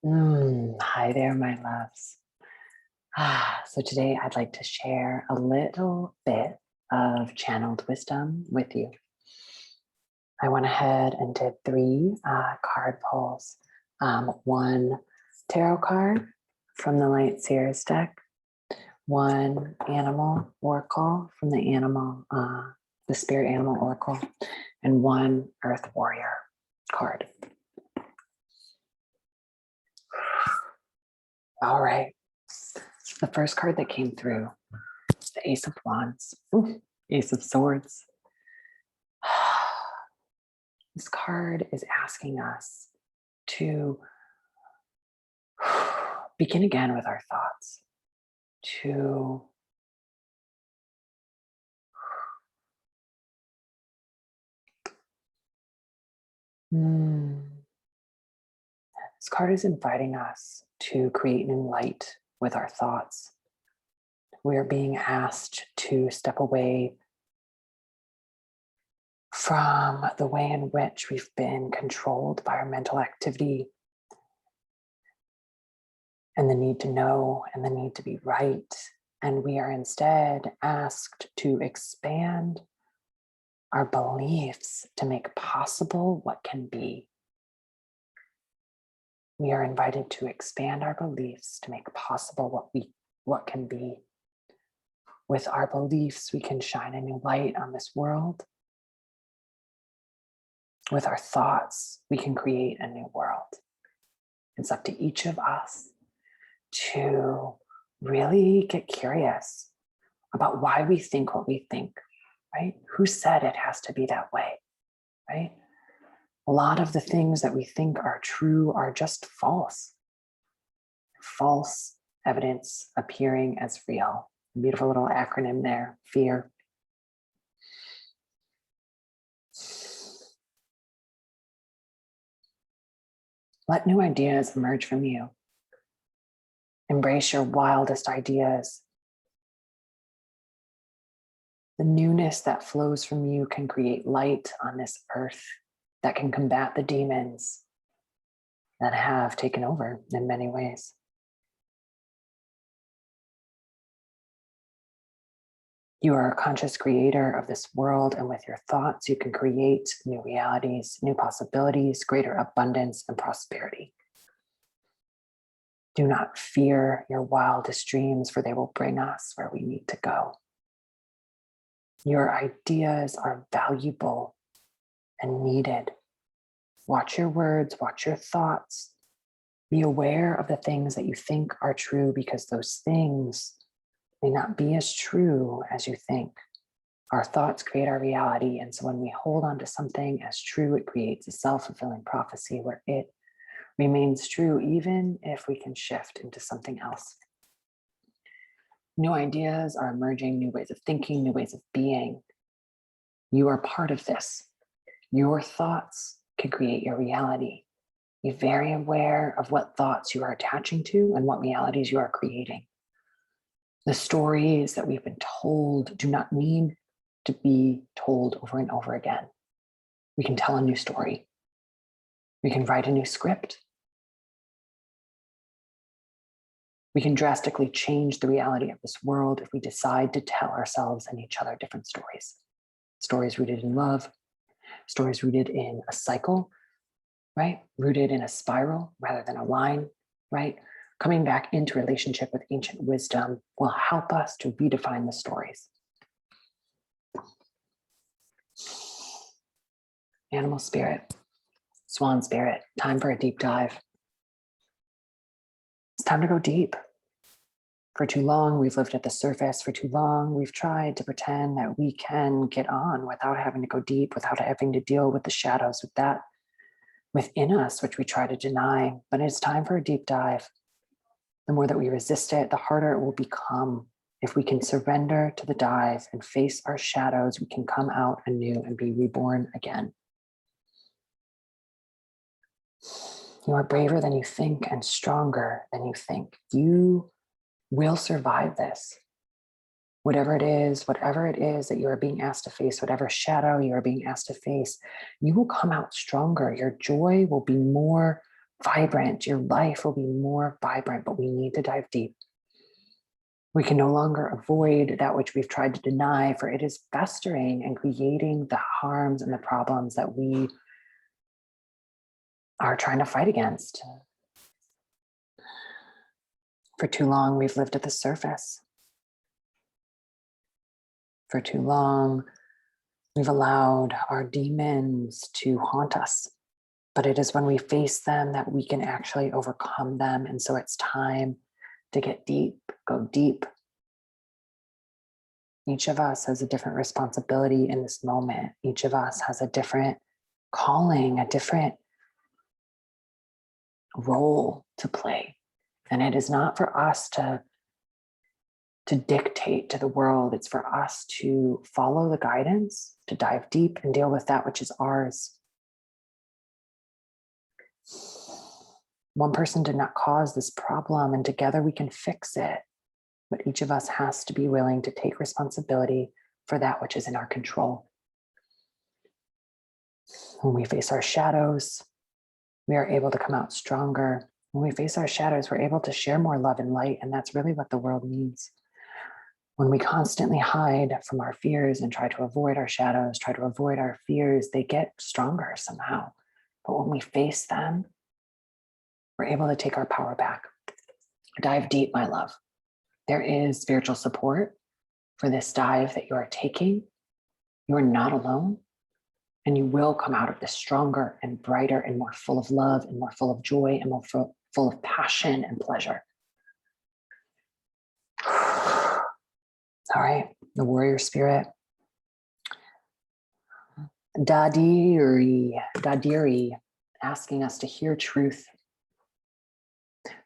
Hi there, my loves. So today I'd like to share a little bit of channeled wisdom with you. I went ahead and did three card pulls. One tarot card from the Light Seers deck, one animal oracle from the spirit animal oracle, and one earth warrior card. All right. The first card that came through, the Ace of Wands, Ace of Swords. This card is asking us to begin again with our thoughts, to this card is inviting us to create new light with our thoughts. We are being asked to step away from the way in which we've been controlled by our mental activity and the need to know and the need to be right. And we are instead asked to expand our beliefs to make possible what can be. We are invited to expand our beliefs to make possible what can be. With our beliefs, we can shine a new light on this world. With our thoughts, we can create a new world. It's up to each of us to really get curious about why we think what we think, right? Who said it has to be that way, right? A lot of the things that we think are true are just false. False evidence appearing as real. Beautiful little acronym there, FEAR. Let new ideas emerge from you. Embrace your wildest ideas. The newness that flows from you can create light on this earth that can combat the demons that have taken over in many ways. You are a conscious creator of this world, and with your thoughts, you can create new realities, new possibilities, greater abundance and prosperity. Do not fear your wildest dreams, for they will bring us where we need to go. Your ideas are valuable and needed. Watch your words, watch your thoughts. Be aware of the things that you think are true, because those things may not be as true as you think. Our thoughts create our reality, and so when we hold on to something as true, it creates a self-fulfilling prophecy where it remains true even if we can shift into something else. New ideas are emerging, new ways of thinking, new ways of being. You are part of this. Your thoughts can create your reality. Be very aware of what thoughts you are attaching to and what realities you are creating. The stories that we've been told do not need to be told over and over again. We can tell a new story. We can write a new script. We can drastically change the reality of this world if we decide to tell ourselves and each other different stories. Stories rooted in love, stories rooted in a cycle, right? Rooted in a spiral rather than a line, right? Coming back into relationship with ancient wisdom will help us to redefine the stories. Animal spirit, swan spirit, time for a deep dive. It's time to go deep. For too long, we've lived at the surface. For too long, we've tried to pretend that we can get on without having to go deep, without having to deal with the shadows with that within us, which we try to deny. But it's time for a deep dive. The more that we resist it, the harder it will become. If we can surrender to the dive and face our shadows, we can come out anew and be reborn again. You are braver than you think and stronger than you think. You will survive this. Whatever it is that you are being asked to face, whatever shadow you are being asked to face, you will come out stronger. Your joy will be more vibrant. Your life will be more vibrant, but we need to dive deep. We can no longer avoid that which we've tried to deny, for it is festering and creating the harms and the problems that we are trying to fight against. For too long, we've lived at the surface. For too long, we've allowed our demons to haunt us. But it is when we face them that we can actually overcome them. And so it's time to get deep, go deep. Each of us has a different responsibility in this moment. Each of us has a different calling, a different role to play. And it is not for us to dictate to the world. It's for us to follow the guidance, to dive deep and deal with that which is ours. One person did not cause this problem, and together we can fix it. But each of us has to be willing to take responsibility for that which is in our control. When we face our shadows, we are able to come out stronger. When we face our shadows, we're able to share more love and light, and that's really what the world needs. When we constantly hide from our fears and try to avoid our shadows, try to avoid our fears, they get stronger somehow. But when we face them, we're able to take our power back. Dive deep, my love. There is spiritual support for this dive that you are taking. You are not alone, and you will come out of this stronger and brighter and more full of love and more full of joy and more full of passion and pleasure. All right, the warrior spirit. Dadiri, asking us to hear truth.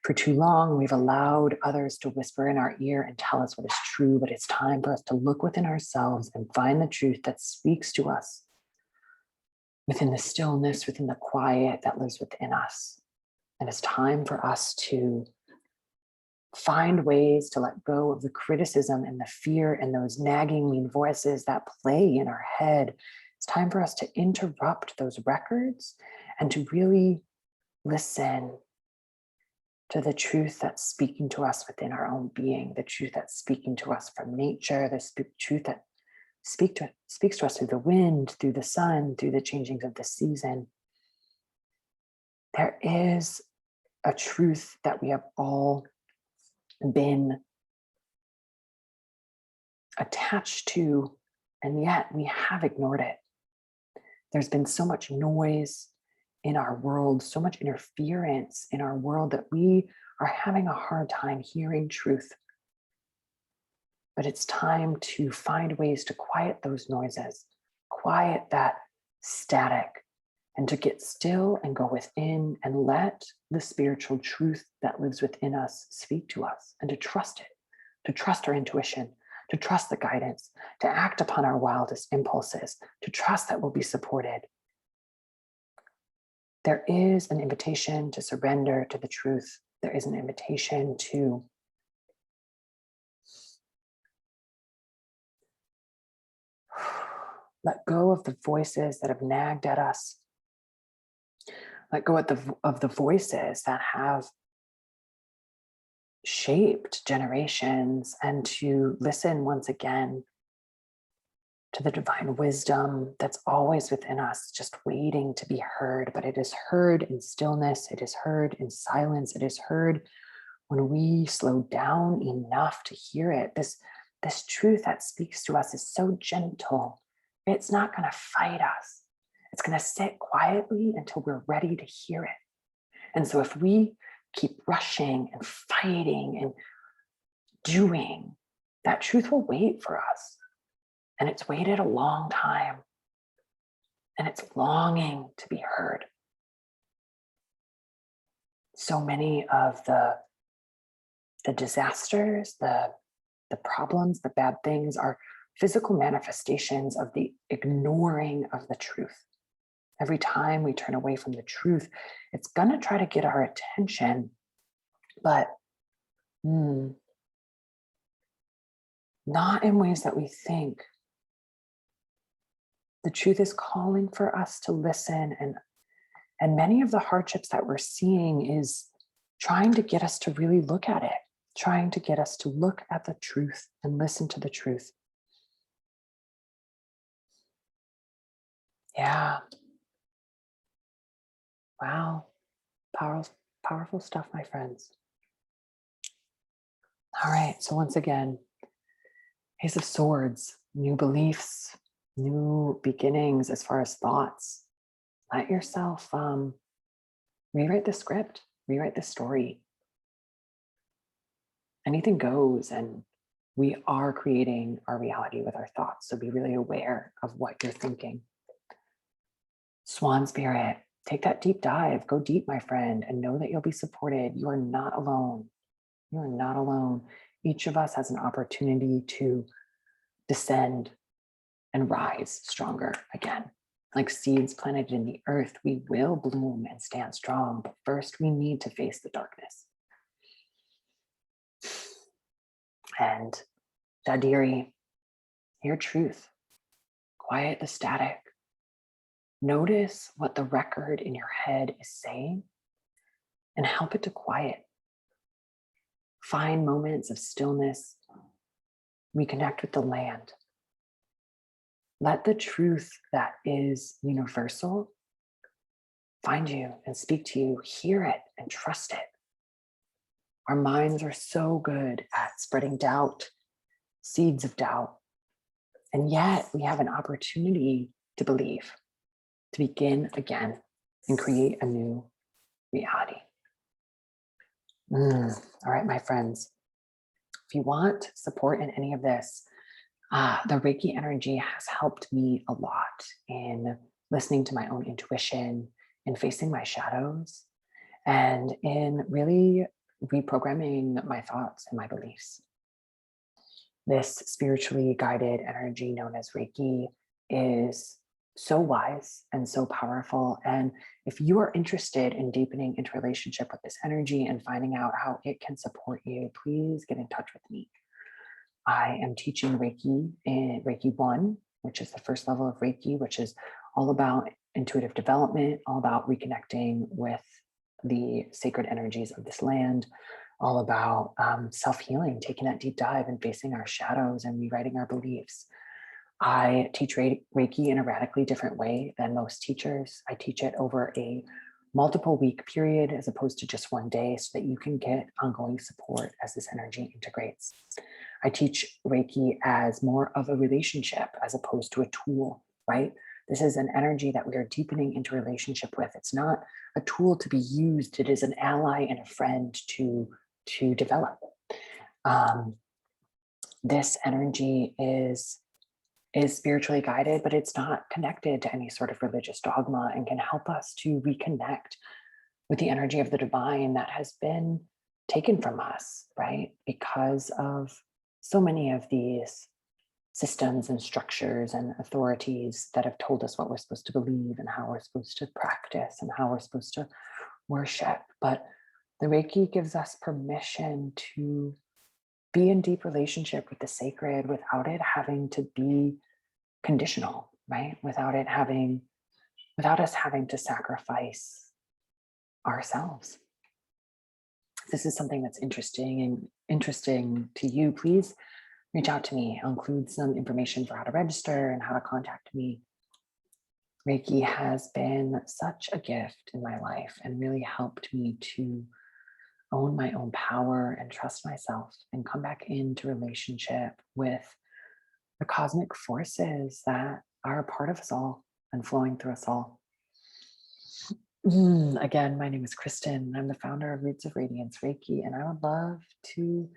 For too long, we've allowed others to whisper in our ear and tell us what is true, but it's time for us to look within ourselves and find the truth that speaks to us within the stillness, within the quiet that lives within us. And it's time for us to find ways to let go of the criticism and the fear and those nagging mean voices that play in our head. It's time for us to interrupt those records and to really listen to the truth that's speaking to us within our own being, the truth that's speaking to us from nature, the truth that speaks to us through the wind, through the sun, through the changings of the season. There is a truth that we have all been attached to, and yet we have ignored it. There's been so much noise in our world, so much interference in our world that we are having a hard time hearing truth. But it's time to find ways to quiet those noises, quiet that static, and to get still and go within and let the spiritual truth that lives within us speak to us, and to trust it, to trust our intuition, to trust the guidance, to act upon our wildest impulses, to trust that we'll be supported. There is an invitation to surrender to the truth. There is an invitation to let go of the voices that have nagged at us. Let go of the voices that have shaped generations, and to listen once again to the divine wisdom that's always within us, just waiting to be heard. But it is heard in stillness. It is heard in silence. It is heard when we slow down enough to hear it. This truth that speaks to us is so gentle. It's not going to fight us. It's going to sit quietly until we're ready to hear it. And so if we keep rushing and fighting and doing, that truth will wait for us. And it's waited a long time. And it's longing to be heard. So many of the disasters, the problems, the bad things are physical manifestations of the ignoring of the truth. Every time we turn away from the truth, it's going to try to get our attention, but not in ways that we think. The truth is calling for us to listen And many of the hardships that we're seeing is trying to get us to really look at it, trying to get us to look at the truth and listen to the truth. Yeah. Wow. Powerful, powerful stuff, my friends. All right. So once again, Ace of Swords, new beliefs, new beginnings as far as thoughts. Let yourself rewrite the script, rewrite the story. Anything goes, and we are creating our reality with our thoughts. So be really aware of what you're thinking. Swan Spirit, take that deep dive. Go deep, my friend, and know that you'll be supported. You are not alone. You are not alone. Each of us has an opportunity to descend and rise stronger again. Like seeds planted in the earth, we will bloom and stand strong, but first we need to face the darkness. And Dadiri, hear truth, quiet the static. Notice what the record in your head is saying and help it to quiet. Find moments of stillness, reconnect with the land. Let the truth that is universal find you and speak to you. Hear it and trust it. Our minds are so good at spreading doubt, seeds of doubt. And yet we have an opportunity to believe, to begin again and create a new reality. All right, my friends, if you want support in any of this, the Reiki energy has helped me a lot in listening to my own intuition, in facing my shadows, and in really reprogramming my thoughts and my beliefs. This spiritually guided energy known as Reiki is so wise and so powerful. And if you are interested in deepening into relationship with this energy and finding out how it can support you, please get in touch with me. I am teaching Reiki in Reiki 1, which is the first level of Reiki, which is all about intuitive development, all about reconnecting with the sacred energies of this land, all about self-healing, taking that deep dive and facing our shadows and rewriting our beliefs. I teach Reiki in a radically different way than most teachers. I teach it over a multiple week period as opposed to just one day so that you can get ongoing support as this energy integrates. I teach Reiki as more of a relationship as opposed to a tool, right? This is an energy that we are deepening into relationship with. It's not a tool to be used. It is an ally and a friend to develop. This energy is spiritually guided, but it's not connected to any sort of religious dogma and can help us to reconnect with the energy of the divine that has been taken from us, right? Because of so many of these systems and structures and authorities that have told us what we're supposed to believe and how we're supposed to practice and how we're supposed to worship. But the Reiki gives us permission to be in deep relationship with the sacred without it having to be conditional, right? Without us having to sacrifice ourselves. If this is something that's interesting to you, please reach out to me. I'll include some information for how to register and how to contact me. Reiki has been such a gift in my life and really helped me to own my own power and trust myself and come back into relationship with the cosmic forces that are a part of us all and flowing through us all. Again, my name is Kristen. I'm the founder of Roots of Radiance Reiki, and I would love to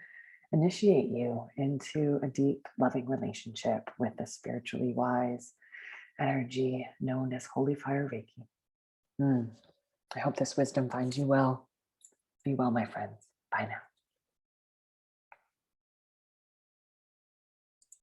initiate you into a deep, loving relationship with the spiritually wise energy known as Holy Fire Reiki. I hope this wisdom finds you well. Be well, my friends. Bye now.